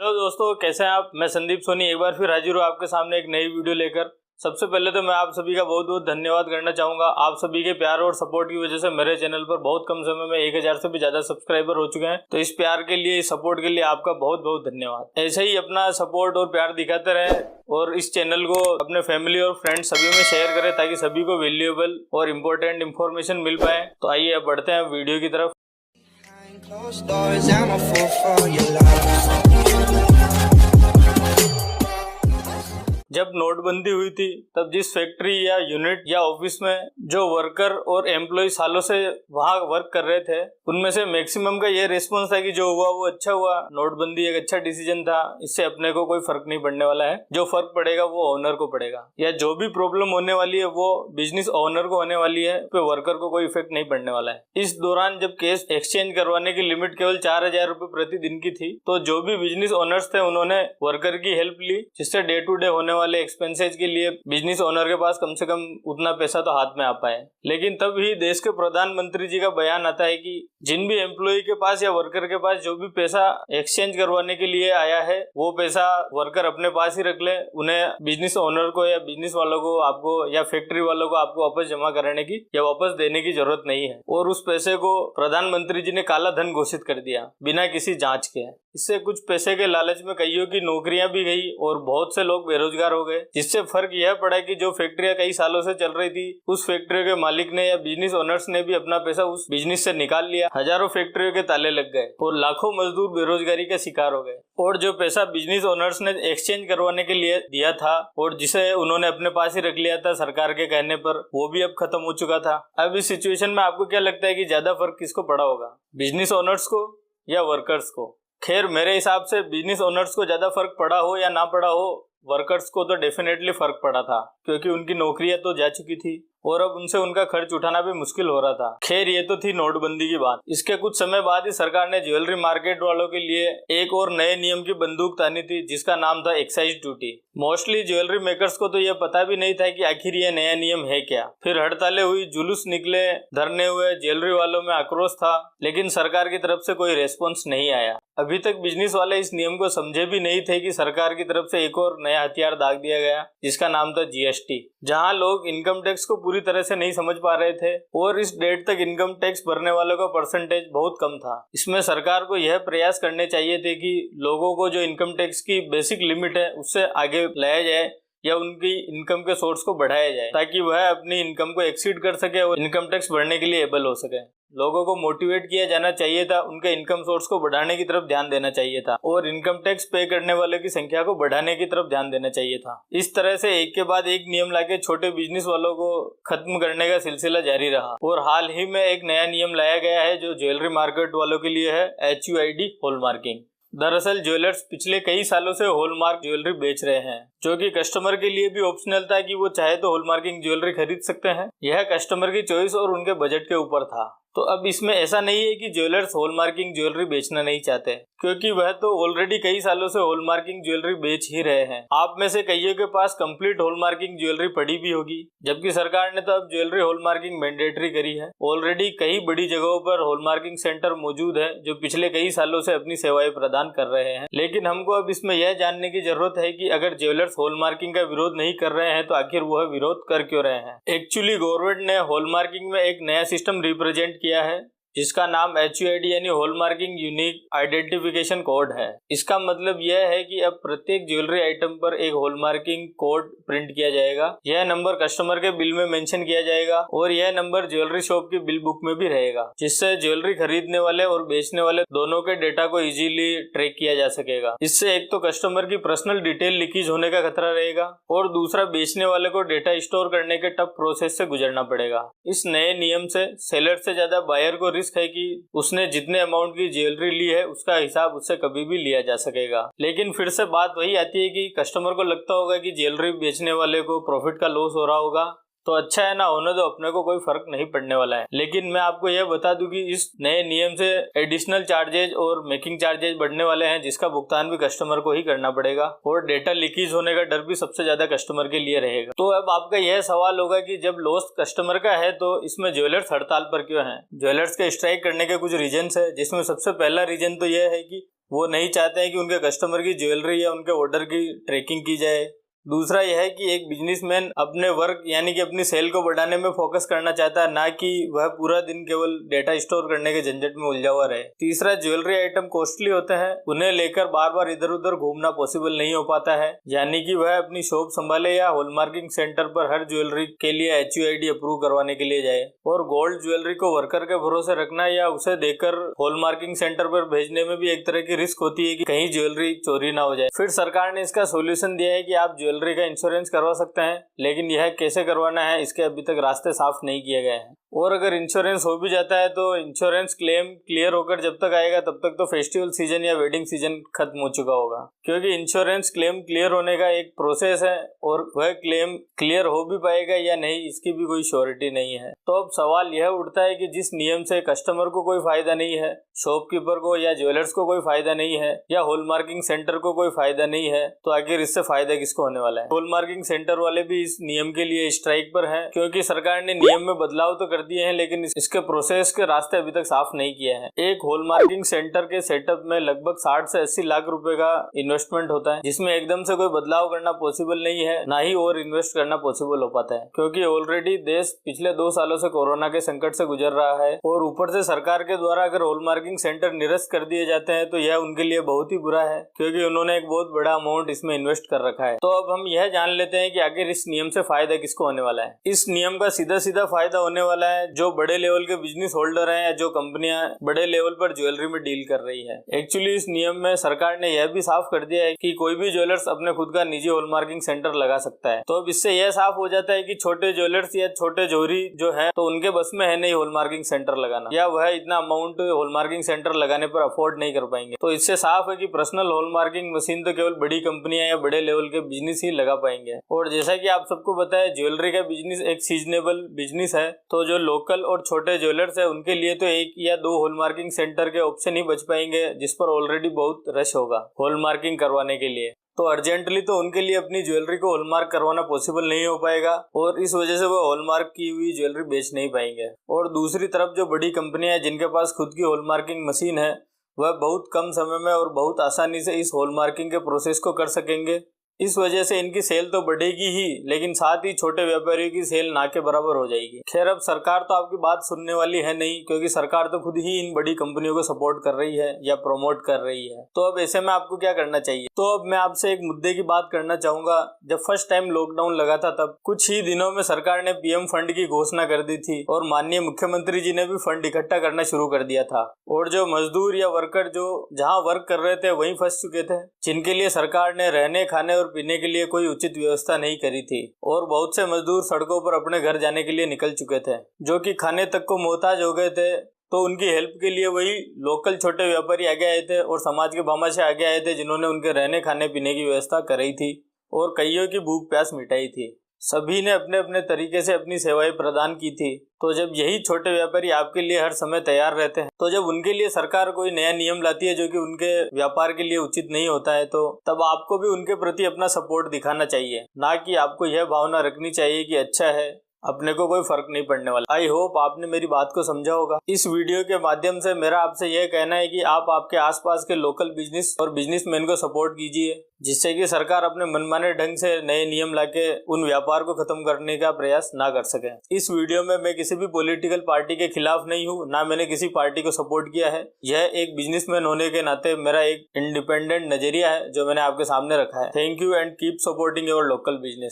Hello दोस्तों, कैसे हैं आप। मैं संदीप सोनी एक बार फिर हाजिर हूँ आपके सामने एक नई वीडियो लेकर। सबसे पहले तो मैं आप सभी का बहुत बहुत धन्यवाद करना चाहूँगा। आप सभी के प्यार और सपोर्ट की वजह से मेरे चैनल पर बहुत कम समय में 1000 से भी ज़्यादा सब्सक्राइबर हो चुके हैं। तो इस प्यार के लिए, इस सपोर्ट के लिए आपका बहुत बहुत धन्यवाद। ऐसे ही अपना सपोर्ट और प्यार दिखाते रहें और इस चैनल को अपने फैमिली और फ्रेंड्स सभी में शेयर करें ताकि सभी को वैल्यूएबल और इम्पोर्टेंट इन्फॉर्मेशन मिल पाए। तो आइए अब बढ़ते हैं वीडियो की तरफ। Closed doors, I'm a fool for your love. जब नोटबंदी हुई थी तब जिस फैक्ट्री या यूनिट या ऑफिस में जो वर्कर और एम्प्लॉय सालों से वहां वर्क कर रहे थे, उनमें से मैक्सिमम का ये रिस्पॉन्स था कि जो हुआ वो अच्छा हुआ, नोटबंदी एक अच्छा डिसीजन था, इससे अपने को कोई फर्क नहीं पड़ने वाला है, जो फर्क पड़ेगा वो ओनर को पड़ेगा, या जो भी प्रॉब्लम होने वाली है वो बिजनेस ओनर को होने वाली है, पे वर्कर को कोई इफेक्ट नहीं पड़ने वाला है। इस दौरान जब केस एक्सचेंज करवाने की लिमिट केवल 4000 रुपए प्रतिदिन की थी, तो जो भी बिजनेस ओनर्स थे उन्होंने वर्कर की हेल्प ली, जिससे डे टू डे होने वाले एक्सपेंसेज के लिए बिजनेस ओनर के पास कम से कम उतना पैसा तो हाथ में आ पाए। लेकिन तब ही देश के प्रधानमंत्री जी का बयान आता है कि जिन भी एम्प्लॉय के पास या वर्कर के पास जो भी पैसा एक्सचेंज करवाने के लिए आया है वो पैसा वर्कर अपने पास ही रख ले, उन्हें बिजनेस ओनर को या बिजनेस वालों को आपको या फैक्ट्री वालों को आपको वापस जमा कराने की या वापस देने की जरूरत नहीं है। और उस पैसे को प्रधानमंत्री जी ने काला धन घोषित कर दिया बिना किसी जांच के। इससे कुछ पैसे के लालच में कईयों की नौकरियां भी गई और बहुत से लोग बेरोजगार हो गए, जिससे फर्क यह पड़ा कि जो फैक्ट्रियां कई सालों से चल रही थी उस फैक्ट्रियों के मालिक ने या बिजनेस ओनर्स ने भी अपना पैसा उस बिजनेस से निकाल लिया, हजारों फैक्ट्रियों के ताले लग गए और लाखों मजदूर बेरोजगारी का शिकार हो गए। और जो पैसा बिजनेस ओनर्स ने एक्सचेंज करवाने के लिए दिया था और जिसे उन्होंने अपने पास ही रख लिया था सरकार के कहने पर, वो भी अब खत्म हो चुका था। अब इस सिचुएशन में आपको क्या लगता है कि ज्यादा फर्क किसको पड़ा होगा, बिजनेस ओनर्स को या वर्कर्स को? खैर, मेरे हिसाब से बिजनेस ओनर्स को ज्यादा फर्क पड़ा हो या ना पड़ा हो, वर्कर्स को तो डेफिनेटली फर्क पड़ा था, क्योंकि उनकी नौकरियां तो जा चुकी थी और अब उनसे उनका खर्च उठाना भी मुश्किल हो रहा था। खैर, ये तो थी नोटबंदी की बात। इसके कुछ समय बाद ही सरकार ने ज्वेलरी मार्केट वालों के लिए एक और नए नियम की बंदूक तानी थी, जिसका नाम था excise duty. Mostly jewellery makers को तो यह पता भी नहीं था कि आखिर ये नया नियम है क्या। फिर हड़तालें हुई, जुलूस निकले, धरने हुए, ज्वेलरी वालों में आक्रोश था, लेकिन सरकार की तरफ से कोई रेस्पॉन्स नहीं आया। अभी तक बिजनेस वाले इस नियम को समझे भी नहीं थे कि सरकार की तरफ से एक और नया हथियार दाग दिया गया, जिसका नाम था जीएसटी। जहां लोग इनकम टैक्स को पूरी तरह से नहीं समझ पा रहे थे और इस डेट तक इनकम टैक्स भरने वालों का परसेंटेज बहुत कम था। इसमें सरकार को यह प्रयास करने चाहिए थे कि लोगों को जो इनकम टैक्स की बेसिक लिमिट है उससे आगे लाया जाए या उनकी इनकम के सोर्स को बढ़ाया जाए, ताकि वह अपनी इनकम को एक्सीड कर सके और इनकम टैक्स भरने के लिए एबल हो सके। लोगों को मोटिवेट किया जाना चाहिए था, उनके इनकम सोर्स को बढ़ाने की तरफ ध्यान देना चाहिए था और इनकम टैक्स पे करने वालों की संख्या को बढ़ाने की तरफ ध्यान देना चाहिए था। इस तरह से एक के बाद एक नियम लाके छोटे बिजनेस वालों को खत्म करने का सिलसिला जारी रहा और हाल ही में एक नया नियम लाया गया है जो ज्वेलरी मार्केट वालों के लिए है, HUID हॉलमार्किंग। दरअसल ज्वेलर्स पिछले कई सालों से हॉलमार्क ज्वेलरी बेच रहे हैं, जो कि कस्टमर के लिए भी ऑप्शनल था कि वो चाहे तो हॉलमार्किंग ज्वेलरी खरीद सकते हैं। यह कस्टमर की चॉइस और उनके बजट के ऊपर था। तो अब इसमें ऐसा नहीं है कि ज्वेलर्स हॉलमार्किंग ज्वेलरी बेचना नहीं चाहते, क्योंकि वह तो ऑलरेडी कई सालों से हॉलमार्किंग ज्वेलरी बेच ही रहे हैं। आप में से कईयों के पास कंप्लीट हॉलमार्किंग ज्वेलरी पड़ी भी होगी, जबकि सरकार ने तो अब ज्वेलरी हॉलमार्किंग मैंडेटरी करी है। ऑलरेडी कई बड़ी जगहों पर हॉलमार्किंग सेंटर मौजूद है जो पिछले कई सालों से अपनी सेवाएं प्रदान कर रहे हैं। लेकिन हमको अब इसमें यह जानने की जरूरत है कि अगर ज्वेलर्स हॉलमार्किंग का विरोध नहीं कर रहे हैं तो आखिर वह विरोध कर क्यों रहे हैं। एक्चुअली गवर्नमेंट ने हॉलमार्किंग में एक नया सिस्टम रिप्रेजेंट किया है, जिसका नाम HUID यानी हॉलमार्किंग यूनिक आइडेंटिफिकेशन कोड है। इसका मतलब यह है कि अब प्रत्येक ज्वेलरी आइटम पर एक हॉलमार्किंग कोड प्रिंट किया जाएगा। यह नंबर कस्टमर के बिल में मेंशन किया जाएगा और यह नंबर ज्वेलरी शॉप की बिल बुक में भी रहेगा, जिससे ज्वेलरी खरीदने वाले और बेचने वाले दोनों के डेटा को इजीली ट्रैक किया जा सकेगा। इससे एक तो कस्टमर की पर्सनल डिटेल लीकेज होने का खतरा रहेगा और दूसरा बेचने वाले को डेटा स्टोर करने के टफ प्रोसेस से गुजरना पड़ेगा। इस नए नियम से सेलर से ज्यादा बायर को रिस्क है कि उसने जितने अमाउंट की ज्वेलरी ली है उसका हिसाब उससे कभी भी लिया जा सकेगा। लेकिन फिर से बात वही आती है कि कस्टमर को लगता होगा कि ज्वेलरी बेचने वाले को प्रॉफिट का लॉस हो रहा होगा, तो अच्छा है ना, होने दो, अपने को कोई फर्क नहीं पड़ने वाला है। लेकिन मैं आपको यह बता दूं कि इस नए नियम से एडिशनल चार्जेज और मेकिंग चार्जेज बढ़ने वाले हैं, जिसका भुगतान भी कस्टमर को ही करना पड़ेगा और डेटा लीकेज होने का डर भी सबसे ज्यादा कस्टमर के लिए रहेगा। तो अब आपका यह सवाल होगा कि जब लॉस कस्टमर का है तो इसमें ज्वेलर्स हड़ताल पर क्यों है। ज्वेलर्स के स्ट्राइक करने के कुछ रीजन है, जिसमें सबसे पहला रीजन तो यह है कि वो नहीं चाहते हैं कि उनके कस्टमर की ज्वेलरी या उनके ऑर्डर की ट्रैकिंग की जाए। दूसरा यह है कि एक बिजनेसमैन अपने वर्क यानी कि अपनी सेल को बढ़ाने में फोकस करना चाहता है, ना कि वह पूरा दिन केवल डेटा स्टोर करने के झंझट में उलझा हुआ रहे। तीसरा, ज्वेलरी आइटम कॉस्टली होते हैं, उन्हें लेकर बार बार इधर उधर घूमना पॉसिबल नहीं हो पाता है, यानी कि वह अपनी शॉप संभाले या हॉलमार्किंग सेंटर पर हर ज्वेलरी के लिए HUID अप्रूव करवाने के लिए जाए। और गोल्ड ज्वेलरी को वर्कर के भरोसे रखना या उसे देकर हॉलमार्किंग सेंटर पर भेजने में भी एक तरह की रिस्क होती है कि कहीं ज्वेलरी चोरी ना हो जाए। फिर सरकार ने इसका सोल्यूशन दिया है कि आप ज्वेलरी का इंश्योरेंस करवा सकते हैं, लेकिन यह कैसे करवाना है इसके अभी तक रास्ते साफ नहीं किए गए हैं। और अगर इंश्योरेंस हो भी जाता है तो इंश्योरेंस क्लेम क्लियर होकर जब तक आएगा तब तक तो फेस्टिवल सीजन या वेडिंग सीजन खत्म हो चुका होगा, क्योंकि इंश्योरेंस क्लेम क्लियर होने का एक प्रोसेस है और वह क्लेम क्लियर हो भी पाएगा या नहीं इसकी भी कोई श्योरिटी नहीं है। तो अब सवाल यह उठता है कि जिस नियम से कस्टमर को कोई फायदा नहीं है, शॉपकीपर को या ज्वेलर्स को कोई फायदा नहीं है या हॉलमार्किंग सेंटर को कोई फायदा नहीं है, तो आखिर इससे फायदा किसको होने वाला है। हॉलमार्किंग सेंटर वाले भी इस नियम के लिए स्ट्राइक पर हैं, क्योंकि सरकार ने नियम में बदलाव तो दिए हैं लेकिन इसके प्रोसेस के रास्ते अभी तक साफ नहीं किए हैं। एक हॉलमार्किंग सेंटर के सेटअप में लगभग 60 से 80 लाख रुपए का इन्वेस्टमेंट होता है, जिसमें एकदम से कोई बदलाव करना पॉसिबल नहीं है, ना ही और इन्वेस्ट करना पॉसिबल हो पाता है, क्योंकि ऑलरेडी देश पिछले 2 सालों से कोरोना के संकट से गुजर रहा है और ऊपर से सरकार के द्वारा अगर हॉलमार्किंग सेंटर निरस्त कर दिए जाते हैं तो यह उनके लिए बहुत ही बुरा है, क्योंकि उन्होंने एक बहुत बड़ा अमाउंट इसमें इन्वेस्ट कर रखा है। तो अब हम यह जान लेते हैं कि आखिर इस नियम से फायदा किसको होने वाला है। इस नियम का सीधा सीधा फायदा होने वाला है जो बड़े लेवल के बिजनेस होल्डर हैं या जो कंपनियां बड़े लेवल पर ज्वेलरी में डील कर रही है। एक्चुअली इस नियम में सरकार ने यह भी साफ कर दिया है कि कोई भी ज्वेलर्स अपने खुद का निजी हॉलमार्किंग सेंटर लगा सकता है। तो अब इससे यह साफ हो जाता है कि छोटे ज्वेलर्स या छोटे जोहरी जो है तो उनके बस में है नहीं हॉलमार्किंग सेंटर लगाना, या वह इतना अमाउंट हॉलमार्किंग सेंटर लगाने पर अफोर्ड नहीं कर पाएंगे। तो इससे साफ है कि पर्सनल हॉलमार्किंग मशीन तो केवल बड़ी कंपनियां या बड़े लेवल के बिजनेस ही लगा पाएंगे। और जैसा कि आप सबको पता है ज्वेलरी का बिजनेस एक सीजनेबल बिजनेस है, तो जो लोकल और छोटे ज्वेलर्स है उनके लिए तो 1 या 2 हॉलमार्किंग सेंटर के ऑप्शन ही बच पाएंगे, जिस पर ऑलरेडी बहुत रश होगा हॉलमार्किंग करवाने के लिए। तो अर्जेंटली तो उनके लिए अपनी ज्वेलरी को हॉलमार्क करवाना पॉसिबल नहीं हो पाएगा और इस वजह से वो हॉलमार्क की हुई ज्वेलरी बेच नहीं पाएंगे। और दूसरी तरफ जो बड़ी कंपनियां हैं जिनके पास खुद की हॉलमार्किंग मशीन है, वह बहुत कम समय में और बहुत आसानी से इस हॉलमार्किंग के प्रोसेस को कर सकेंगे। इस वजह से इनकी सेल तो बढ़ेगी ही, लेकिन साथ ही छोटे व्यापारियों की सेल ना के बराबर हो जाएगी। खैर, अब सरकार तो आपकी बात सुनने वाली है नहीं, क्योंकि सरकार तो खुद ही इन बड़ी कंपनियों को सपोर्ट कर रही है या प्रमोट कर रही है। तो अब ऐसे में आपको क्या करना चाहिए? तो अब मैं आपसे एक मुद्दे की बात करना चाहूंगा। जब फर्स्ट टाइम लॉकडाउन लगा था तब कुछ ही दिनों में सरकार ने PM फंड की घोषणा कर दी थी और माननीय मुख्यमंत्री जी ने भी फंड इकट्ठा करना शुरू कर दिया था। और जो मजदूर या वर्कर जो जहाँ वर्क कर रहे थे वहीं फंस चुके थे, जिनके लिए सरकार ने रहने खाने और पीने के लिए कोई उचित व्यवस्था नहीं करी थी, और बहुत से मजदूर सड़कों पर अपने घर जाने के लिए निकल चुके थे, जो कि खाने तक को मोहताज हो गए थे। तो उनकी हेल्प के लिए वही लोकल छोटे व्यापारी आगे आए थे और समाज के भामाशाह आगे आए थे, जिन्होंने उनके रहने खाने पीने की व्यवस्था कराई थी और कईयों की भूख प्यास मिटाई थी। सभी ने अपने अपने तरीके से अपनी सेवाएं प्रदान की थी। तो जब यही छोटे व्यापारी आपके लिए हर समय तैयार रहते हैं, तो जब उनके लिए सरकार कोई नया नियम लाती है जो कि उनके व्यापार के लिए उचित नहीं होता है, तो तब आपको भी उनके प्रति अपना सपोर्ट दिखाना चाहिए, ना कि आपको यह भावना रखनी चाहिए कि अच्छा है, अपने को कोई फर्क नहीं पड़ने वाला। आई होप आपने मेरी बात को समझा होगा। इस वीडियो के माध्यम से मेरा आपसे यह कहना है कि आप आपके आसपास के लोकल बिजनेस और बिजनेसमैन को सपोर्ट कीजिए, जिससे कि सरकार अपने मनमाने ढंग से नए नियम लाके उन व्यापार को खत्म करने का प्रयास ना कर सके। इस वीडियो में मैं किसी भी पॉलिटिकल पार्टी के खिलाफ नहीं हूँ, ना मैंने किसी पार्टी को सपोर्ट किया है। यह एक बिजनेसमैन होने के नाते मेरा एक इंडिपेंडेंट नजरिया है जो मैंने आपके सामने रखा है। Thank you and keep supporting your local business.